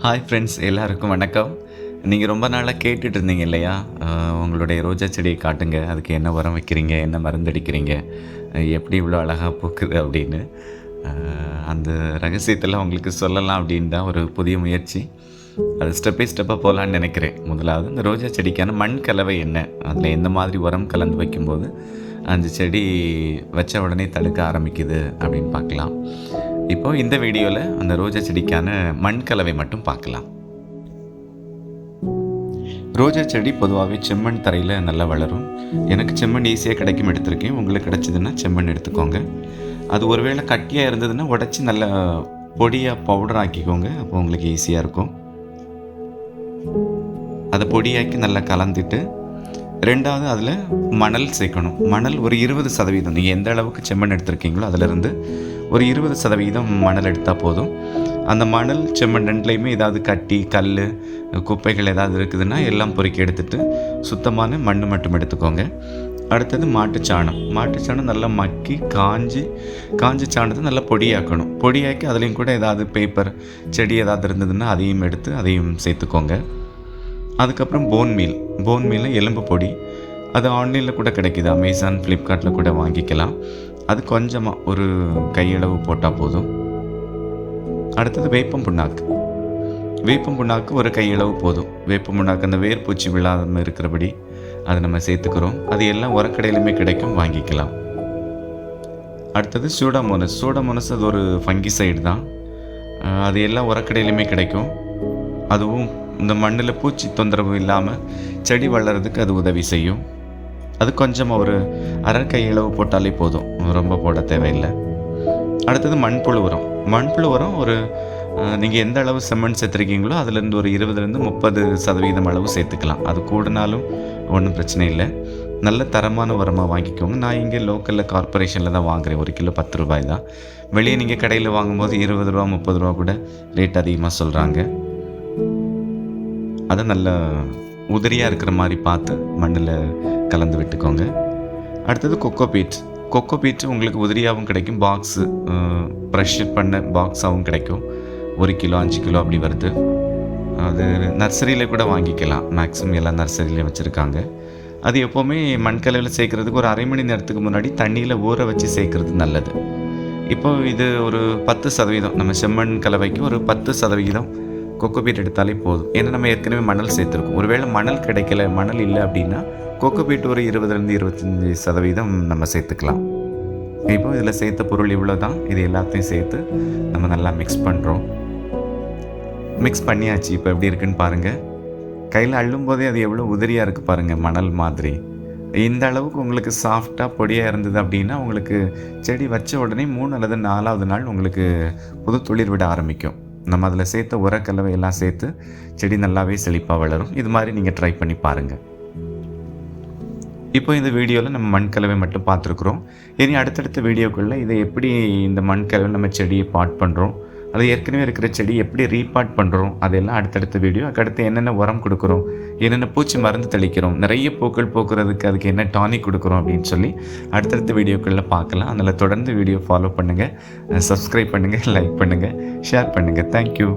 Hi friends, எல்லாருக்கும் வணக்கம். நீங்கள் ரொம்ப நாளாக கேட்டுட்டு இருந்தீங்க இல்லையா? உங்களுடைய ரோஜா செடியை காட்டுங்க, அதுக்கு என்ன உரம் வைக்கிறீங்க, என்ன மருந்தடிக்கிறீங்க, எப்படி இவ்வளோ அழகாக பூக்குது அப்படின்னு. அந்த ரகசியத்தெல்லாம் உங்களுக்கு சொல்லலாம் அப்படின்னு தான் ஒரு புதிய முயற்சி. அது ஸ்டெப் பை ஸ்டெப்பாக போகலான்னு நினைக்கிறேன். முதலாவது இந்த ரோஜா செடிக்கான மண் கலவை என்ன, அதில் எந்த மாதிரி உரம் கலந்து வைக்கும்போது அந்த செடி வச்ச உடனே தடுக்க ஆரம்பிக்குது அப்படின்னு பார்க்கலாம். இப்போ இந்த வீடியோவில் அந்த ரோஜா செடிக்கான மண் கலவை மட்டும் பார்க்கலாம். ரோஜா செடி பொதுவாகவே செம்மண் தரையில் நல்லா வளரும். எனக்கு செம்மண் ஈஸியாக கிடைக்கும் எடுத்திருக்கேன். உங்களுக்கு கிடைச்சதுன்னா செம்மண் எடுத்துக்கோங்க. அது ஒருவேளை கட்டியாக இருந்ததுன்னா உடச்சி நல்லா பொடியாக பவுடர் ஆக்கிக்கோங்க. அப்போ உங்களுக்கு ஈஸியாக இருக்கும். அதை பொடியாக்கி நல்லா கலந்துட்டு, ரெண்டாவது அதில் மணல் சேர்க்கணும். மணல் ஒரு 20%. நீங்கள் எந்த அளவுக்கு செம்மண் எடுத்திருக்கீங்களோ அதிலிருந்து ஒரு 20% மணல் எடுத்தால் போதும். அந்த மணல் செம்மண் ரெண்டுலேயுமே ஏதாவது கட்டி கல் குப்பைகள் ஏதாவது இருக்குதுன்னா எல்லாம் பொறுக்கி எடுத்துகிட்டு சுத்தமான மண் மட்டும் எடுத்துக்கோங்க. அடுத்தது மாட்டுச்சாணம் நல்லா மக்கி காஞ்சி சாணத்தை நல்லா பொடியாக்கணும். பொடியாக்கி அதுலேயும் கூட ஏதாவது பேப்பர் செடி ஏதாவது இருந்ததுன்னா அதையும் சேர்த்துக்கோங்க. அதுக்கப்புறம் போன் மீல் எலும்பு பொடி, அது ஆன்லைனில் கூட கிடைக்கிது. அமேசான், ஃப்ளிப்கார்ட்டில் கூட வாங்கிக்கலாம். அது கொஞ்சமாக ஒரு கையளவு போட்டால் போதும். அடுத்தது வேப்பம் புண்ணாக்கு ஒரு கையளவு போதும். வேப்பம் புண்ணாக்கு அந்த வேர்பூச்சி விழாமல் இருக்கிறபடி அதை நம்ம சேர்த்துக்கிறோம். அது எல்லாம் உரக்கடையிலுமே கிடைக்கும், வாங்கிக்கலாம். அடுத்தது சூடாமோனஸ் அது ஒரு ஃபங்கிசைடு தான். அது எல்லாம் உரக்கடையிலுமே கிடைக்கும். அதுவும் இந்த மண்ணில் பூச்சி தொந்தரவு இல்லாமல் செடி வளர்கிறதுக்கு அது உதவி செய்யும். அது கொஞ்சம் ஒரு அரை கையளவு போட்டாலே போதும், ரொம்ப போட தேவையில்லை. அடுத்தது மண்புழு உரம் ஒரு நீங்கள் எந்த அளவு செம்மண் சேர்த்துருக்கீங்களோ அதுலேருந்து ஒரு 20-30% அளவு சேர்த்துக்கலாம். அது கூடனாலும் ஒன்றும் பிரச்சனை இல்லை. நல்ல தரமான உரமாக வாங்கிக்கோங்க. நான் இங்கே லோக்கலில் கார்பரேஷனில் தான் வாங்குகிறேன். 1 கிலோ 10 ரூபாய் தான். வெளியே நீங்கள் கடையில் வாங்கும்போது 20 ரூபா 30 ரூபா கூட ரேட் அதிகமாக சொல்கிறாங்க. அதை நல்ல உதிரியாக இருக்கிற மாதிரி பார்த்து மண்ணில் கலந்து விட்டுக்கோங்க. அடுத்தது கொக்கோபீட் உங்களுக்கு உதிரியாகவும் கிடைக்கும், பாக்ஸு ப்ரெஷ் பண்ண பாக்ஸாகவும் கிடைக்கும். 1 கிலோ 5 கிலோ அப்படி வருது. அது நர்சரியில் கூட வாங்கிக்கலாம். மேக்ஸிமம் எல்லா நர்சரியிலையும் வச்சுருக்காங்க. அது எப்போவுமே மண்கலவையில் சேர்க்குறதுக்கு ஒரு அரை மணி நேரத்துக்கு முன்னாடி தண்ணியில் ஊற வச்சு சேர்க்குறது நல்லது. இப்போ இது ஒரு 10%, நம்ம செம்மண் கலவைக்கு ஒரு 10% கொக்கோபீட் எடுத்தாலே போதும். ஏன்னா நம்ம ஏற்கனவே மணல் சேர்த்துருக்கோம். ஒருவேளை மணல் கிடைக்கல, மணல் இல்லை அப்படின்னா கொக்கோபீட் ஒரு 20-25% நம்ம சேர்த்துக்கலாம். இப்போ இதில் சேர்த்த பொருள் இவ்வளோ தான். இது எல்லாத்தையும் சேர்த்து நம்ம நல்லா மிக்ஸ் பண்ணுறோம். மிக்ஸ் பண்ணியாச்சு. இப்போ எப்படி இருக்குன்னு பாருங்கள். கையில் அள்ளும் போதே அது எவ்வளோ உதிரியாக இருக்குது பாருங்கள், மணல் மாதிரி. இந்த அளவுக்கு உங்களுக்கு சாஃப்டாக பொடியாக இருந்தது அப்படின்னா உங்களுக்கு செடி வச்ச உடனே 3 அல்லது 4வது நாள் உங்களுக்கு புது துளிர் விட ஆரம்பிக்கும். நம்ம அதில் சேர்த்த உரக்கலவை எல்லாம் சேர்த்து செடி நல்லாவே செழிப்பாக வளரும். இது மாதிரி நீங்கள் ட்ரை பண்ணி பாருங்கள். இப்போ இந்த வீடியோவில் நம்ம மண்கலவை மட்டும் பார்த்துருக்குறோம். இனி அடுத்தடுத்த வீடியோக்குள்ளே இதை எப்படி இந்த மண்கலவை நம்ம செடியை பாட் பண்ணுறோம், அது ஏற்கனவே இருக்கிற செடி எப்படி ரீபாட் பண்ணுறோம், அதெல்லாம் அடுத்தடுத்த வீடியோ. அதுக்கடுத்து என்னென்ன உரம் கொடுக்குறோம், என்னென்ன பூச்சி மருந்து தெளிக்கிறோம், நிறைய பூக்கள் பூக்கிறதுக்கு அதுக்கு என்ன டானிக் கொடுக்குறோம் அப்படின்னு சொல்லி அடுத்தடுத்த வீடியோக்குள்ளே பார்க்கலாம். அதில் தொடர்ந்து வீடியோ ஃபாலோ பண்ணுங்கள், சப்ஸ்கிரைப் பண்ணுங்கள், லைக் பண்ணுங்கள், ஷேர் பண்ணுங்கள். தேங்க்யூ.